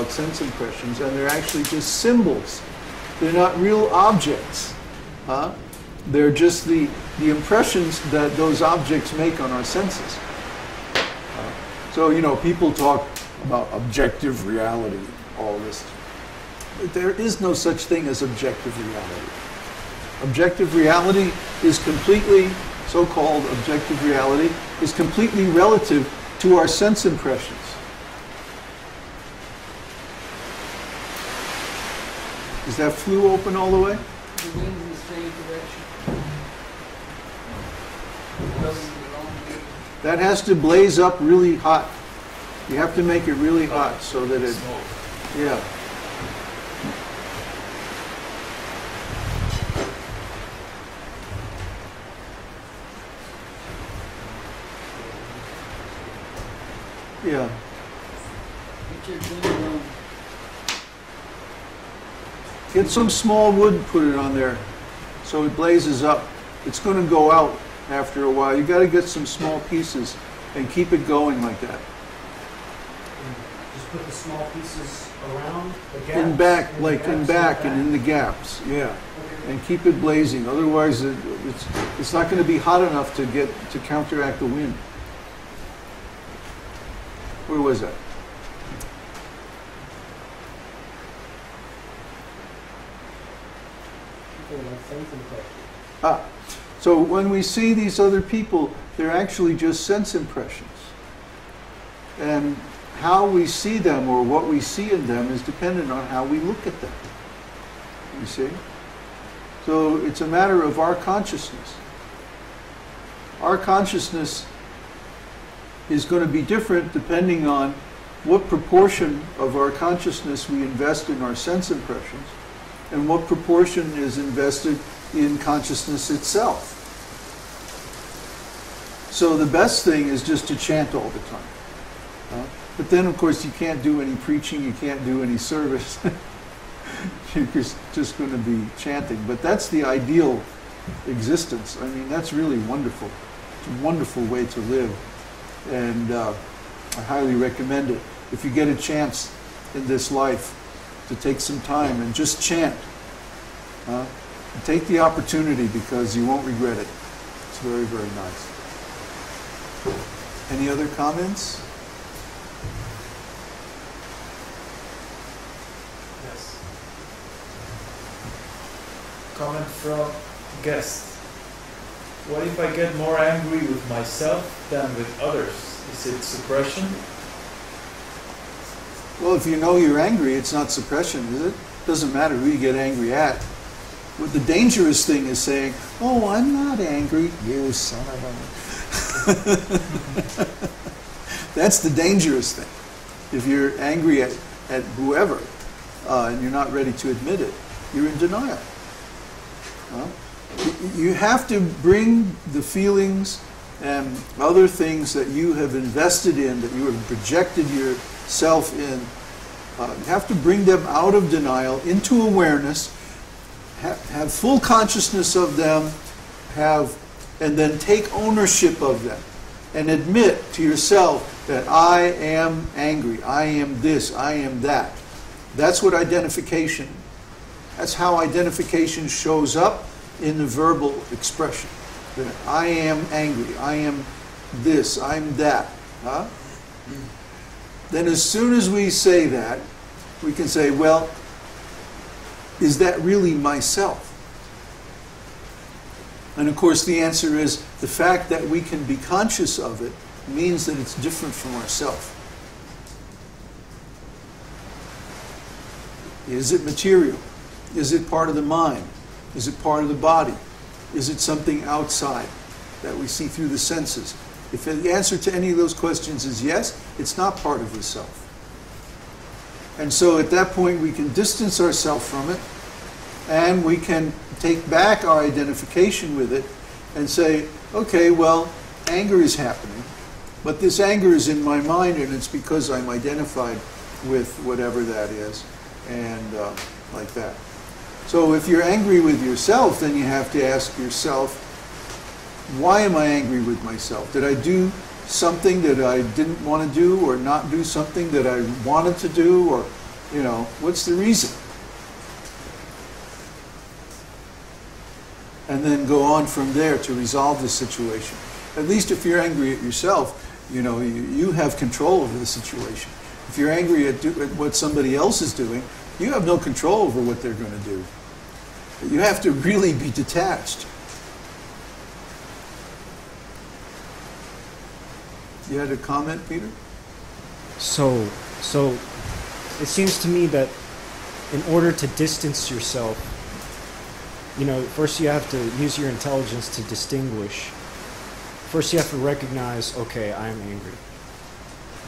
about sense impressions, and they're actually just symbols. They're not real objects. They're just the impressions that those objects make on our senses. So, you know, people talk about objective reality, all this. There is no such thing as objective reality. Objective reality is completely, so-called objective reality, is completely relative to our sense impressions. Is that flue open all the way? The wind in the same direction. That has to blaze up really hot. You have to make it really hot so that it, yeah. Yeah. Get some small wood and put it on there so it blazes up. It's going to go out after a while. You got to get some small pieces and keep it going like that. Just put the small pieces around the gaps? In back, like in back and in the gaps, yeah. Okay. And keep it blazing. Otherwise, it's not going to be hot enough to counteract the wind. Where was that? So when we see these other people, they're actually just sense impressions. And how we see them or what we see in them is dependent on how we look at them. You see? So it's a matter of our consciousness. Our consciousness is going to be different depending on what proportion of our consciousness we invest in our sense impressions and what proportion is invested in consciousness itself. So the best thing is just to chant all the time. But then, of course, you can't do any preaching, you can't do any service. You're just going to be chanting. But that's the ideal existence. I mean, that's really wonderful. It's a wonderful way to live. And I highly recommend it. If you get a chance in this life to take some time and just chant, take the opportunity because you won't regret it. It's very, very nice. Any other comments? Yes. Comment from guest. What if I get more angry with myself than with others? Is it suppression? Well, if you know you're angry, it's not suppression, is it? Doesn't matter who you get angry at. What the dangerous thing is saying, oh, I'm not angry, you son of a... That's the dangerous thing. If you're angry at whoever, and you're not ready to admit it, you're in denial. You have to bring the feelings and other things that you have invested in, that you have projected yourself in, you have to bring them out of denial into awareness, have full consciousness of them, and then take ownership of them and admit to yourself that I am angry, I am this, I am that. That's what identification, that's how identification shows up in the verbal expression. That I am angry, I am this, I'm that. Then as soon as we say that, we can say, well, is that really myself? And of course the answer is, the fact that we can be conscious of it means that it's different from ourselves. Is it material? Is it part of the mind? Is it part of the body? Is it something outside that we see through the senses? If the answer to any of those questions is yes, it's not part of the self. And so at that point we can distance ourselves from it, and we can take back our identification with it and say, okay, well, anger is happening, but this anger is in my mind and it's because I'm identified with whatever that is, and like that. So if you're angry with yourself, then you have to ask yourself, why am I angry with myself? Did I do something that I didn't want to do, or not do something that I wanted to do, or You know, what's the reason? And then go on from there to resolve the situation. At least if you're angry at yourself, you know, you have control over the situation. If you're angry at what somebody else is doing, you have no control over what they're going to do. You have to really be detached. You had a comment, Peter? So it seems to me that in order to distance yourself, you know, first you have to use your intelligence to distinguish. First you have to recognize, okay, I'm angry.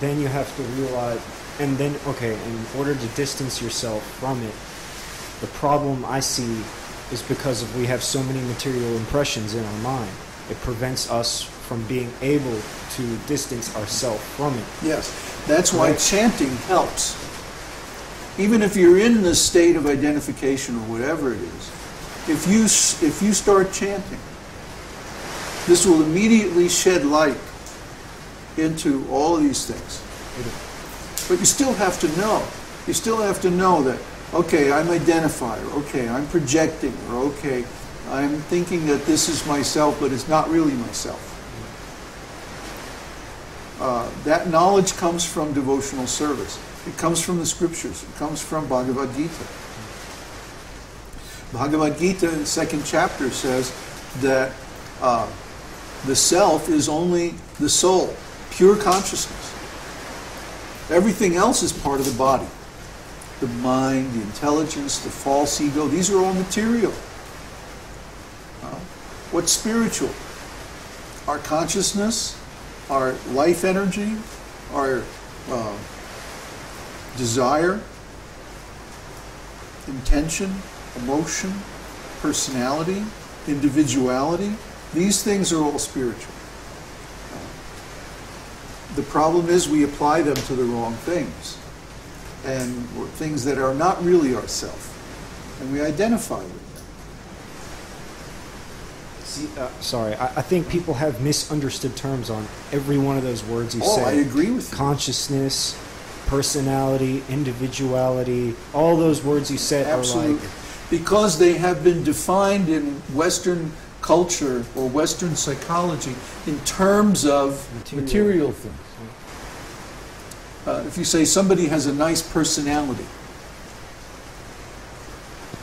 Then you have to realize, and then, okay, in order to distance yourself from it, the problem I see is because we have so many material impressions in our mind. It prevents us from being able to distance ourselves from it. Yes, that's why chanting helps. Even if you're in this state of identification or whatever it is, if you start chanting, this will immediately shed light into all of these things. But you still have to know. You still have to know that, okay, I'm identified, or okay, I'm projecting, or okay, I'm thinking that this is myself, but it's not really myself. That knowledge comes from devotional service. It comes from the scriptures. It comes from Bhagavad-gītā. Bhagavad-gītā in the 2nd chapter says that the self is only the soul, pure consciousness. Everything else is part of the body. The mind, the intelligence, the false ego, these are all material. What's spiritual? Our consciousness, our life energy, our desire, intention, emotion, personality, individuality. These things are all spiritual. The problem is we apply them to the wrong things, and things that are not really ourself, and we identify with them. See, sorry, I think people have misunderstood terms on every one of those words you said. I agree with you. Consciousness, personality, individuality, all those words you said Absolutely. are like... Because they have been defined in Western culture or Western psychology in terms of material things. If you say somebody has a nice personality,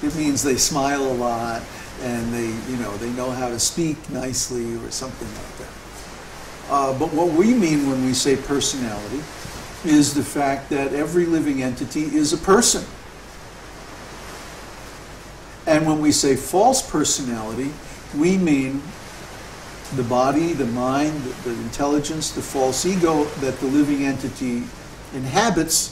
it means they smile a lot and they know how to speak nicely or something like that. But what we mean when we say personality is the fact that every living entity is a person. And when we say false personality, we mean the body, the mind, the intelligence, the false ego that the living entity inhabits,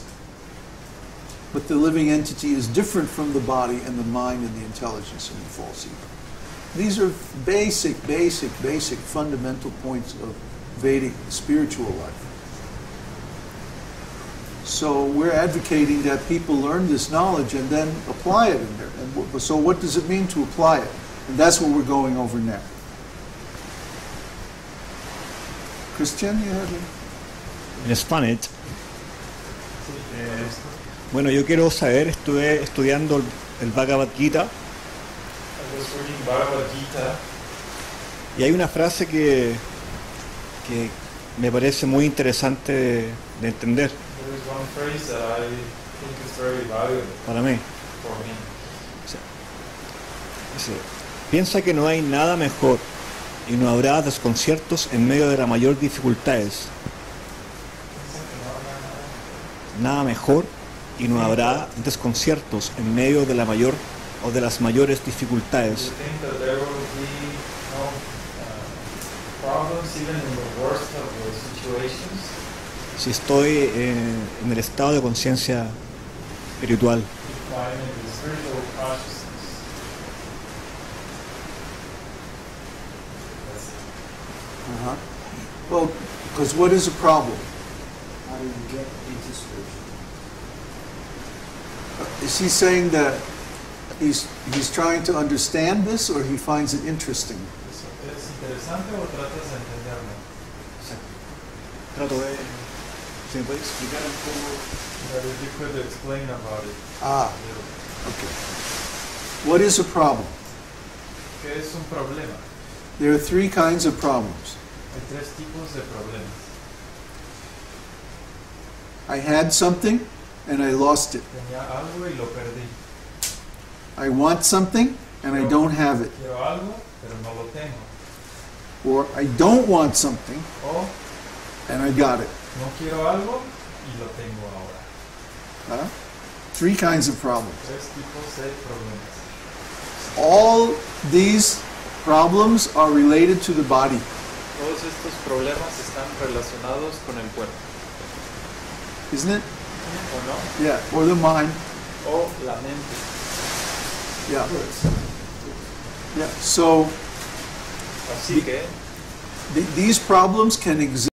but the living entity is different from the body and the mind and the intelligence and the false ego. These are basic fundamental points of Vedic spiritual life. So we're advocating that people learn this knowledge and then apply it in there. And so what does it mean to apply it? And that's what we're going over now. Christian, you have En Spanish. Bueno, yo quiero saber, estuve estudiando el Bhagavad-gītā. I was reading Bhagavad-gītā. Y hay una frase que me parece muy interesante de entender. There is one phrase that I think is very valuable Para mí. for me. Dice, piensa que no hay nada mejor y no habrá desconciertos en medio de las mayores dificultades. Nada mejor y no habrá desconciertos en medio de la mayor o de las mayores dificultades. Do you think that there will be no problems even in the worst of the situations? Si estoy en el estado de conciencia espiritual. If I'm in the spiritual consciousness. That's it. Well, because what is a problem? How do you get into spiritual? Is he saying that he's trying to understand this, or he finds it interesting? ¿Es interesante o tratas de entenderlo? Trato de... ¿Se me puede explicar un poco? But if you could explain about it. Ah, okay. What is a problem? ¿Qué es un problema? There are three kinds of problems. Hay tres tipos de problemas. I had something and I lost it. Tenía algo y lo perdí. I want something and I don't have it. Quiero algo, pero no lo tengo. Or I don't want something O and I got it. no quiero algo y lo tengo ahora. Huh? Three kinds of problems. Tres tipos de problemas. All these problems are related to the body. Todos estos problemas están relacionados con el cuerpo. Isn't it? ¿O no? Yeah. Or the mind. O la mente. Yeah. Yeah. So Así que these problems can exist